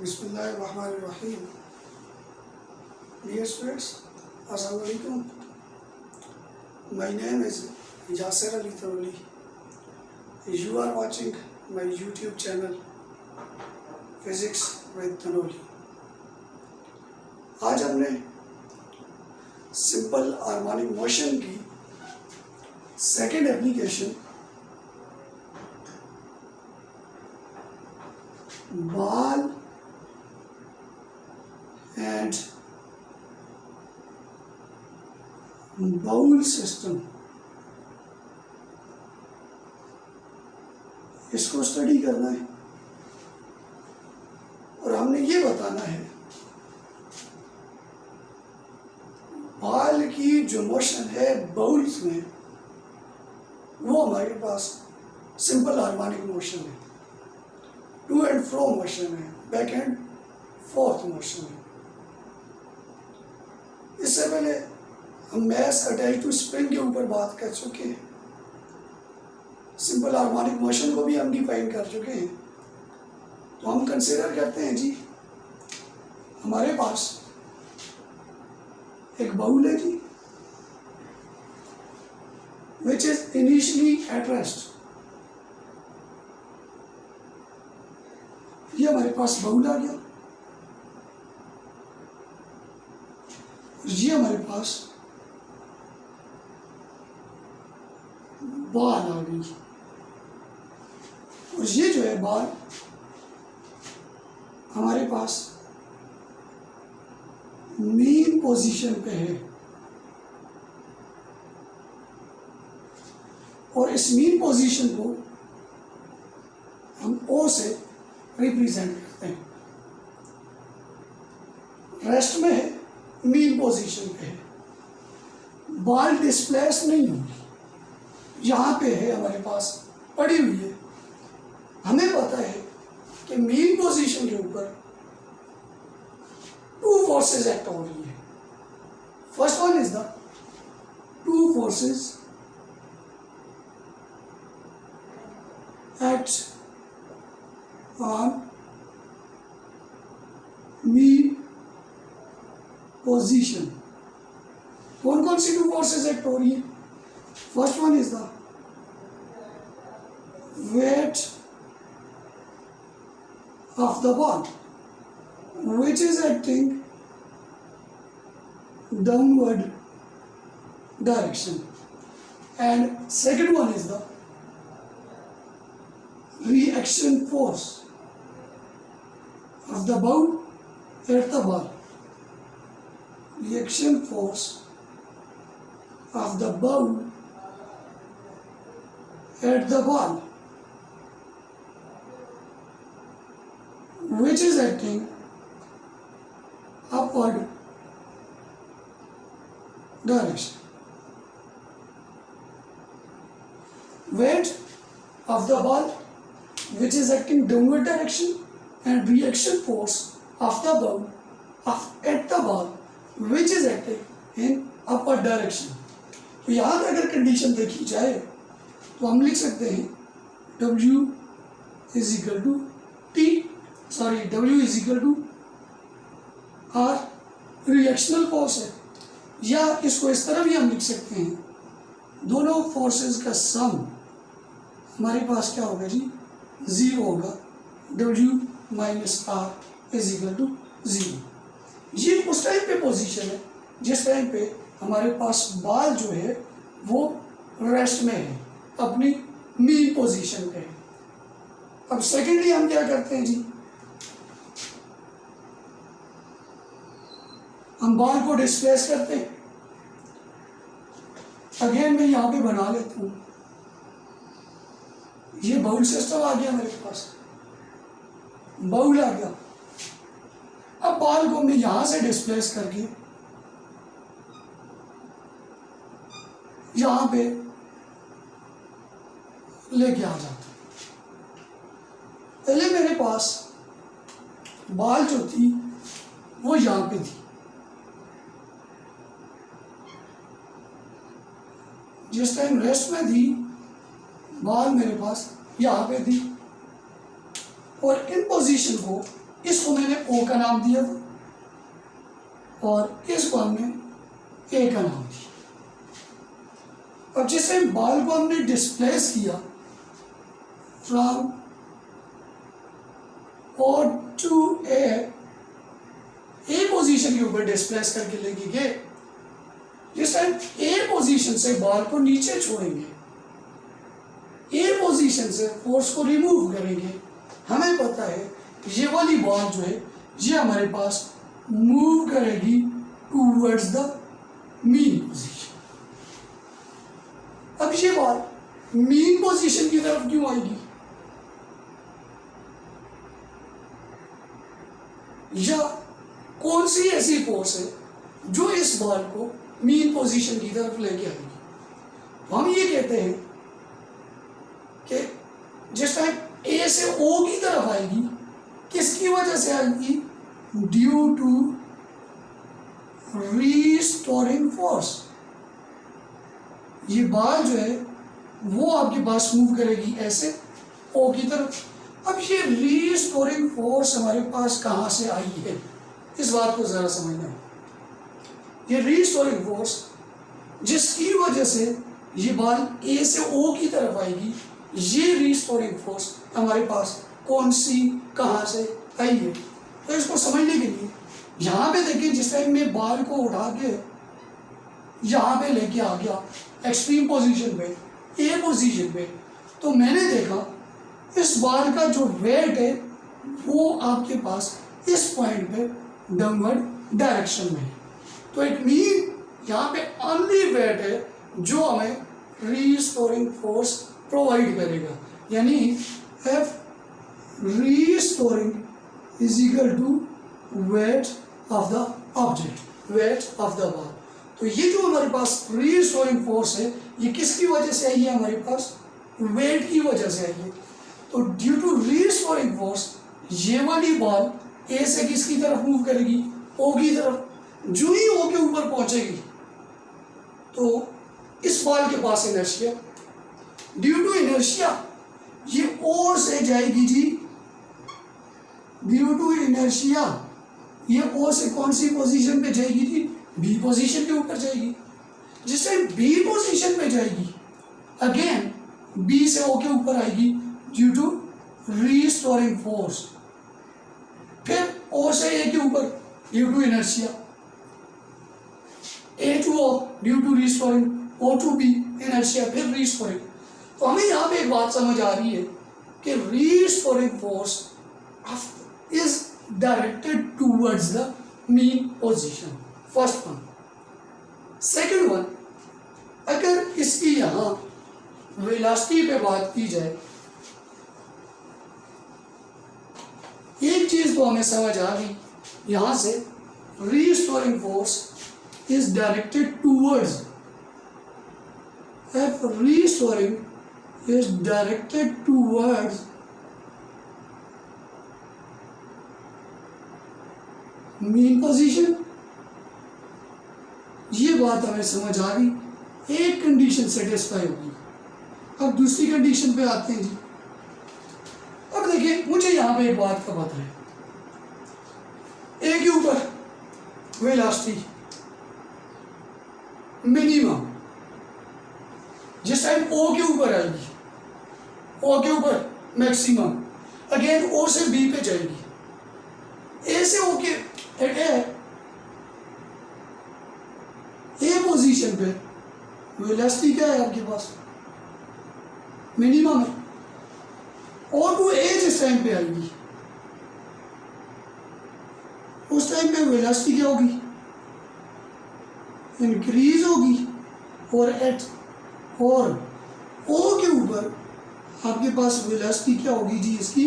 बिस्मिल्लाहिर्रहमानिर्रहीम। Dear students, Assalamu alaikum. My name is Yasser Ali Thoroughly. You are watching my YouTube channel Physics with Thoroughly. आज हमने simple harmonic motion की second application ball and bowl system इसको study करना है और हमने ये बताना है बॉल की जो मोशन है बाउल्स में वो हमारे पास सिंपल हार्मोनिक मोशन है, टू एंड फ्रो मोशन है, बैक एंड फोर्थ मोशन है। इससे पहले हम मास अटैच टू स्प्रिंग के ऊपर बात कर चुके हैं, सिंपल हार्मोनिक मोशन को भी हम डिफाइन कर चुके हैं। तो हम कंसिडर करते हैं जी हमारे पास एक बाउल है जी which is initially at rest. ये हमारे पास बाउल आ गया, ये हमारे पास बॉल आ गई और ये जो है बॉल हमारे पास मेन पोजीशन पे है और इस मेन पोजीशन को हम ओ से रिप्रेजेंट करते हैं। रेस्ट में है, मेन पोजीशन पे है, बॉल डिस्प्लेस नहीं होगी, यहाँ पे है हमारे पास पड़ी हुई है। हमें पता है कि मेन पोजीशन के ऊपर टू फोर्सेस एक्ट हो रही है। First one is the two forces act on main position. कौन कौन सी टू फोर्सेस एक्ट हो रही है? First one is the weight of the ball which is acting downward direction, and second one is the reaction force of the ball at the ball. Reaction force of the ball at the ball which is acting upward direction. Weight of the ball which is acting downward direction and reaction force of the ball at the ball which is acting in upward direction. तो यहाँ पे अगर condition देखी जाए तो हम लिख सकते हैं W is equal to W is equal to R reactional force है, या इसको इस तरह भी हम लिख सकते हैं, दोनों फोर्सेस का सम हमारे पास क्या होगा जी, ज़ीरो होगा। W minus R is equal to zero. ये उस टाइम पे पोजीशन है जिस टाइम पे हमारे पास बॉल जो है वो रेस्ट में है, अपनी मेन पोजीशन पे है। अब सेकेंडली हम क्या करते हैं जी, हम बॉल को डिस्प्लेस करते हैं। अगेन मैं यहाँ पे बना लेता हूँ, ये बाउल सिस्टम आ गया मेरे पास, बाउल आ गया। अब बॉल को मैं यहाँ से डिस्प्लेस करके यहाँ पे लेके आ जाता। पहले मेरे पास बॉल जो थी वो यहाँ पे थी, जिस टाइम रेस्ट में थी बॉल मेरे पास यहाँ पे थी, और इन पोजीशन को इसको मैंने O का नाम दिया था और इसको हमने A का नाम दिया। अब जैसे बॉल को हमने डिस्प्लेस किया from O to A position के ऊपर डिस्प्लेस करके लेके गए, जिस टाइम A पोजीशन से बॉल को नीचे छोड़ेंगे, A पोजीशन से फोर्स को रिमूव करेंगे, हमें पता है ये वाली बॉल जो है ये हमारे पास मूव करेगी टूवर्ड्स द मीन पोजीशन। अब ये बॉल मीन पोजीशन की तरफ क्यों आएगी? या कौन सी ऐसी फोर्स है जो इस बॉल को मीन पोजीशन की तरफ लेके आएगी? तो हम ये कहते हैं कि जिस टाइम ए से ओ की तरफ आएगी, किसकी वजह से आएगी? Due to restoring force. ये बॉल जो है वो आपके पास मूव करेगी ऐसे ओ की तरफ। अब ये रीस्टोरिंग फोर्स हमारे पास कहाँ से आई है, इस बात को ज़रा समझना है। ये रीस्टोरिंग फोर्स जिसकी वजह से ये बॉल ए से ओ की तरफ आएगी, ये रीस्टोरिंग फोर्स हमारे पास कौन सी कहाँ से आई है? तो इसको समझने के लिए यहाँ पे देखिए, जिस टाइम मैं बॉल को उठा के यहाँ पे लेके आ गया एक्सट्रीम पोजीशन पे, ए पोजीशन पे, तो मैंने देखा इस बॉल का जो वेट है वो आपके पास इस पॉइंट पे डाउनवर्ड डायरेक्शन में है। तो इट मीन यहाँ पे ओनली वेट है जो हमें रीस्टोरिंग फोर्स प्रोवाइड करेगा, यानी F restoring is equal to weight of the object, weight of the ball. तो ये जो हमारे पास रीस्टोरिंग फोर्स है ये किसकी वजह से आई है? हमारे पास वेट की वजह से आई है। तो ड्यू टू रीस्टोरिंग फोर्स ये वाली बॉल ए से किसकी तरफ मूव करेगी? ओ की तरफ। जो ही ओ के ऊपर पहुंचेगी तो इस बॉल के पास इनर्शिया, ड्यू टू इनर्शिया ये ओ से जाएगी जी, ड्यू टू इनर्शिया ये ओ से कौन सी पोजीशन पे जाएगी जी? बी पोजीशन के ऊपर जाएगी। जिस टाइम बी पोजीशन पे जाएगी अगेन बी से ओ के ऊपर आएगी ड्यू टू रीस्टोरिंग फोर्स, फिर ओ से ए के ऊपर due to inertia, A to O due to restoring, O to B inertia, फिर रीस्टोरिंग। तो हमें यहाँ पे एक बात समझ आ रही है कि restoring force is directed towards the mean position, first one. Second one, अगर इसकी यहाँ वेलोसिटी पे बात की जाए, एक चीज तो हमें समझ आ गई यहाँ से, restoring force is directed towards, if restoring is directed towards mean position, ये बात हमें समझ आ गई। एक कंडीशन सेटिस्फाई होगी। अब दूसरी कंडीशन पे आते हैं जी। अब देखिए मुझे यहाँ पे एक बात का पता है, ए के ऊपर वेलोसिटी मिनिमम जिस टाइम ओ के ऊपर आएगी, ओ के ऊपर मैक्सिमम, अगेन ओ से बी पे जाएगी, ए से ओ के ए पोजीशन पे वेलोसिटी क्या है आपके पास? मिनिमम है। ओ टू ए जिस टाइम पे आएगी उस टाइम पे वेलोसिटी क्या होगी? इंक्रीज होगी। और एट और ओ के ऊपर आपके पास वेलोसिटी क्या होगी जी? इसकी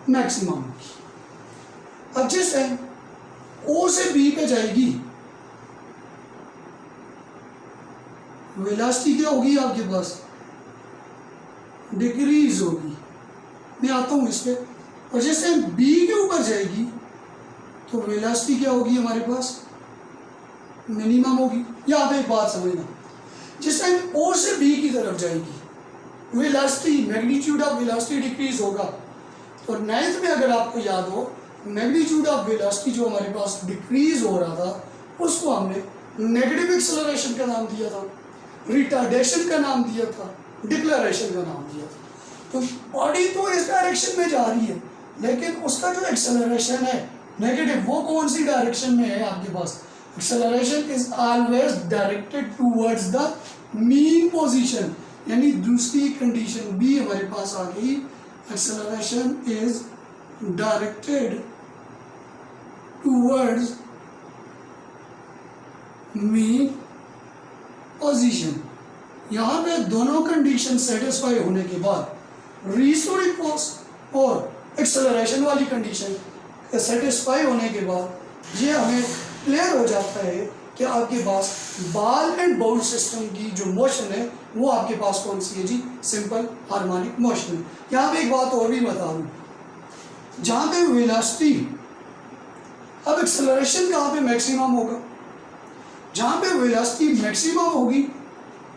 मैक्सिमम होगी। अब जिस टाइम ओ से बी पे जाएगी वेलोसिटी क्या होगी आपके पास? डिक्रीज होगी। मैं आता हूँ इस पे। और जिस टाइम बी के ऊपर जाएगी तो वेलोसिटी क्या होगी हमारे पास? मिनिमम होगी। यहाँ पे एक बात समझना, जिस टाइम ओ से बी की तरफ जाएगी velocity, magnitude of velocity decrease होगा, तो 9th में अगर आपको याद हो, मैग्नीट्यूड ऑफ वेलोसिटी जो हमारे पास डिक्रीज हो रहा था उसको हमने नेगेटिव एक्सेलरेशन का नाम दिया था, रिटार्डेशन का नाम दिया था, डिक्लेरेशन का नाम दिया था। तो बॉडी तो इस डायरेक्शन में जा रही है, लेकिन उसका जो एक्सेलरेशन है नेगेटिव, वो कौन सी डायरेक्शन में है आपके पास? Acceleration is always directed towards the mean position, यानी दूसरी कंडीशन भी हमारे पास आ गई, acceleration is directed towards mean position. यहाँ पे दोनों कंडीशन सेटिस्फाई होने के बाद रीस्टोरिंग फोर्स और एक्सेलरेशन वाली कंडीशन सेटिस्फाई होने के बाद ये हमें क्लियर हो जाता है कि आपके पास बॉल एंड बाउल सिस्टम की जो मोशन है वो आपके पास कौन सी है जी? सिंपल हार्मोनिक मोशन है। यहाँ पे एक बात और भी बता दूँ, जहाँ पे वेलोसिटी, अब एक्सेलरेशन कहाँ पे मैक्सिमम होगा? जहाँ पे वेलोसिटी मैक्सिमम होगी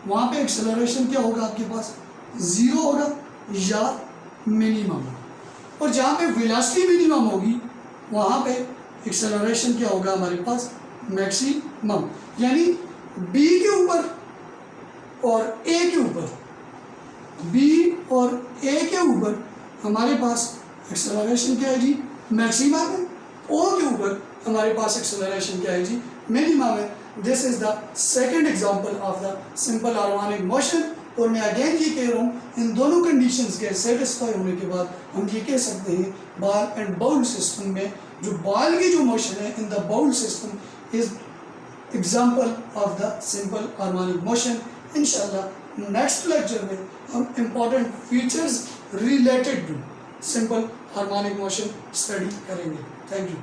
वहाँ पे एक्सेलरेशन क्या होगा आपके पास? 0 होगा या मिनिमम। और जहाँ पे वेलोसिटी मिनिमम होगी वहाँ पे एक्सेलरेशन क्या होगा हमारे पास? मैक्सिमम। यानी B के ऊपर और A के ऊपर, B और A के ऊपर हमारे पास एक्सेलरेशन क्या है जी? मैक्सिमम है। O के ऊपर हमारे पास एक्सेलरेशन क्या है जी? मिनिमम है। This is the second example of the simple harmonic motion. और मैं अगेन ये कह रहा हूँ, इन दोनों कंडीशंस के सेटिस्फाई होने के बाद हम ये कह सकते हैं बॉल एंड बाउल सिस्टम में जो बॉल की जो मोशन है in the bowl system is example of the simple harmonic motion. इंशाल्लाह नेक्स्ट लेक्चर में हम important features related to simple harmonic motion study करेंगे। Thank you.